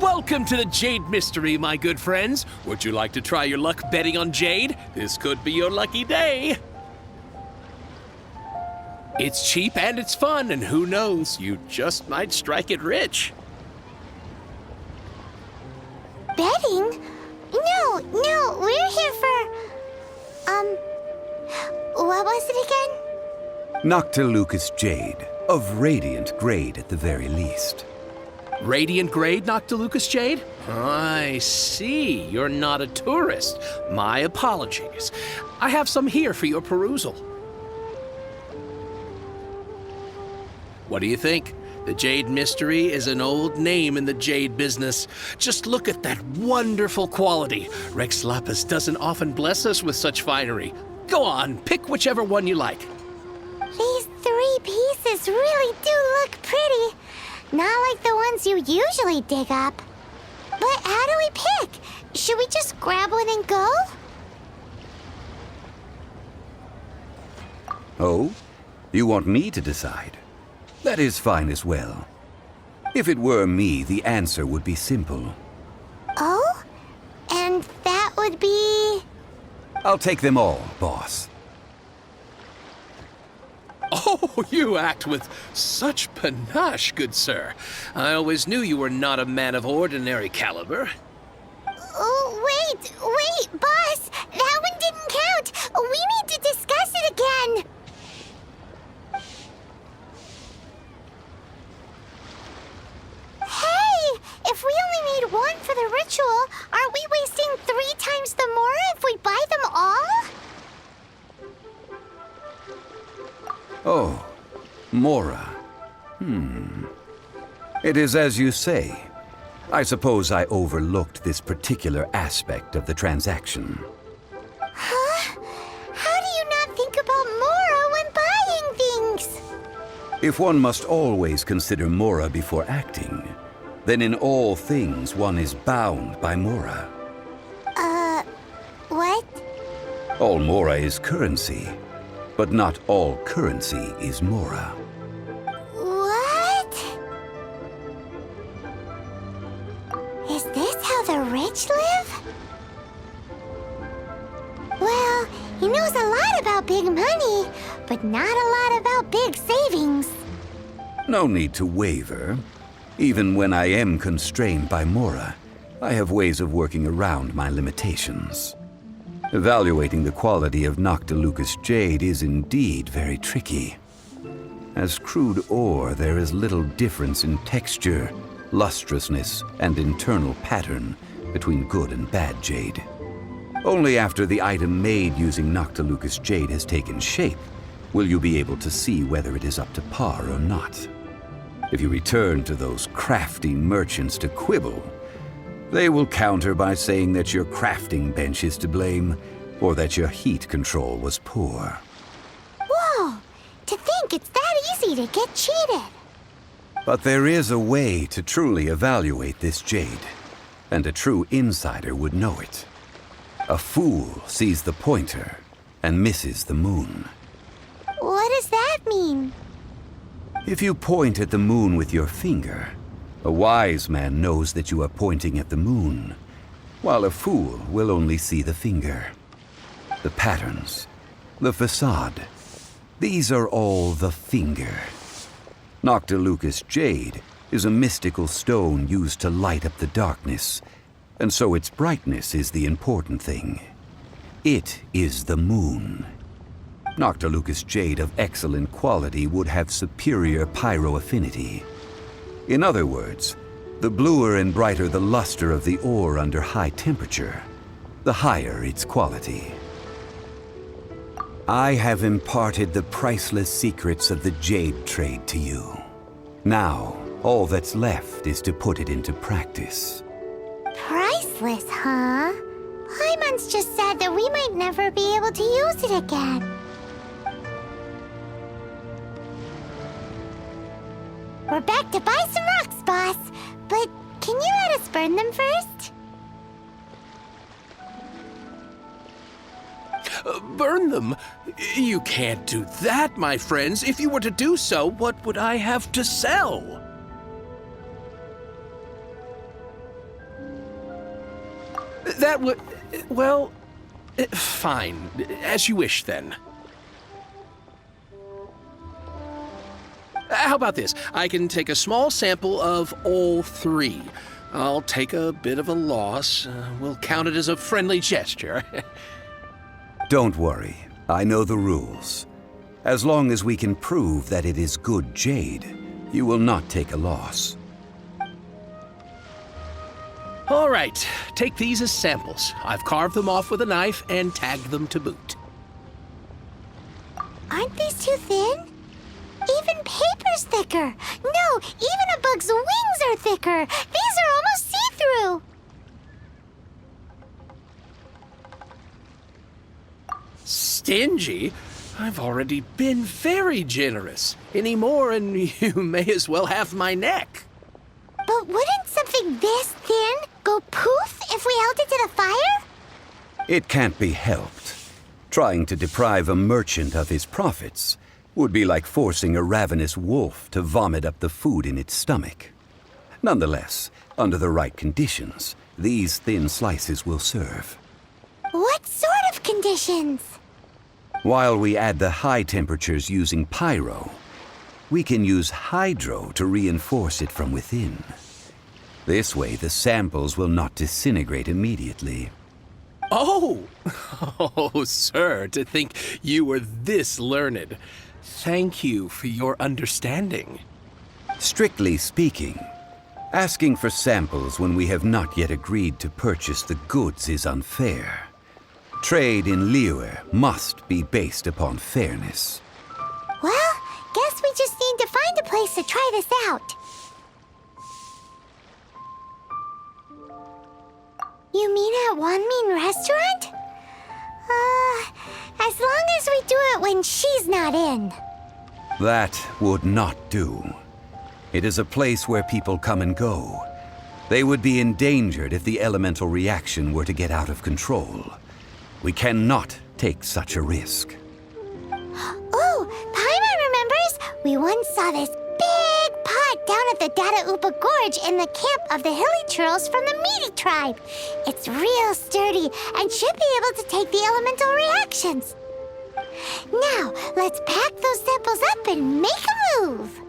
Welcome to the Jade Mystery, my good friends. Would you like to try your luck betting on Jade? This could be your lucky day. It's cheap and it's fun, and who knows, you just might strike it rich. Betting? No, we're here for... what was it again? Noctilucous Jade, of radiant grade at the very least. Radiant grade, Noctilucous Jade? I see. You're not a tourist. My apologies. I have some here for your perusal. What do you think? The Jade Mystery is an old name in the jade business. Just look at that wonderful quality. Rex Lapis doesn't often bless us with such finery. Go on, pick whichever one you like. These 3 pieces really do look pretty. Not like the ones you usually dig up. But how do we pick? Should we just grab one and go? Oh? You want me to decide? That is fine as well. If it were me, the answer would be simple. Oh? And that would be... I'll take them all, boss. Oh, you act with such panache, good sir. I always knew you were not a man of ordinary caliber. Oh, wait, boss! That one didn't count! We need to discuss it again! Hey! If we only need one for the ritual, aren't we wasting 3 times the more if we buy them all? Oh, Mora. It is as you say. I suppose I overlooked this particular aspect of the transaction. Huh? How do you not think about Mora when buying things? If one must always consider Mora before acting, then in all things one is bound by Mora. What? All Mora is currency, but not all currency is Mora. What? Is this how the rich live? Well, he knows a lot about big money, but not a lot about big savings. No need to waver. Even when I am constrained by Mora, I have ways of working around my limitations. Evaluating the quality of Noctilucous Jade is indeed very tricky. As crude ore, there is little difference in texture, lustrousness, and internal pattern between good and bad jade. Only after the item made using Noctilucous Jade has taken shape will you be able to see whether it is up to par or not. If you return to those crafty merchants to quibble, they will counter by saying that your crafting bench is to blame, or that your heat control was poor. Whoa! To think it's that easy to get cheated. But there is a way to truly evaluate this jade, and a true insider would know it. A fool sees the pointer and misses the moon. What does that mean? If you point at the moon with your finger, a wise man knows that you are pointing at the moon, while a fool will only see the finger. The patterns, the facade, these are all the finger. Noctilucous Jade is a mystical stone used to light up the darkness, and so its brightness is the important thing. It is the moon. Noctilucous Jade of excellent quality would have superior pyroaffinity. In other words, the bluer and brighter the luster of the ore under high temperature, the higher its quality. I have imparted the priceless secrets of the jade trade to you. Now, all that's left is to put it into practice. Priceless, huh? Hyman's just said that we might never be able to use it again. We're back to buy some rocks, boss. But can you let us burn them first? Burn them? You can't do that, my friends. If you were to do so, what would I have to sell? That would... well... fine. As you wish, then. How about this? I can take a small sample of all three. I'll take a bit of a loss. We'll count it as a friendly gesture. Don't worry. I know the rules. As long as we can prove that it is good jade, you will not take a loss. All right. Take these as samples. I've carved them off with a knife and tagged them to boot. Aren't these too thin? Even paper's thicker. No, even a bug's wings are thicker. These are almost see-through. Stingy? I've already been very generous. Any more and you may as well have my neck. But wouldn't something this thin go poof if we held it to the fire? It can't be helped. Trying to deprive a merchant of his profits would be like forcing a ravenous wolf to vomit up the food in its stomach. Nonetheless, under the right conditions, these thin slices will serve. What sort of conditions? While we add the high temperatures using pyro, we can use hydro to reinforce it from within. This way, the samples will not disintegrate immediately. Oh! Oh, sir, to think you were this learned. Thank you for your understanding. Strictly speaking, asking for samples when we have not yet agreed to purchase the goods is unfair. Trade in Liyue must be based upon fairness. Well, guess we just need to find a place to try this out. You mean at Wanmin Restaurant? As long as we do it when she's not in. That would not do. It is a place where people come and go. They would be endangered if the elemental reaction were to get out of control. We cannot take such a risk. Oh, Paimon remembers we once saw this big pot down at the Dada Upa Gorge in the camp of the Hilly Churls from the Meaty tribe. It's real sturdy and should be able to take the elemental reactions. Now, let's pack those samples up and make a move.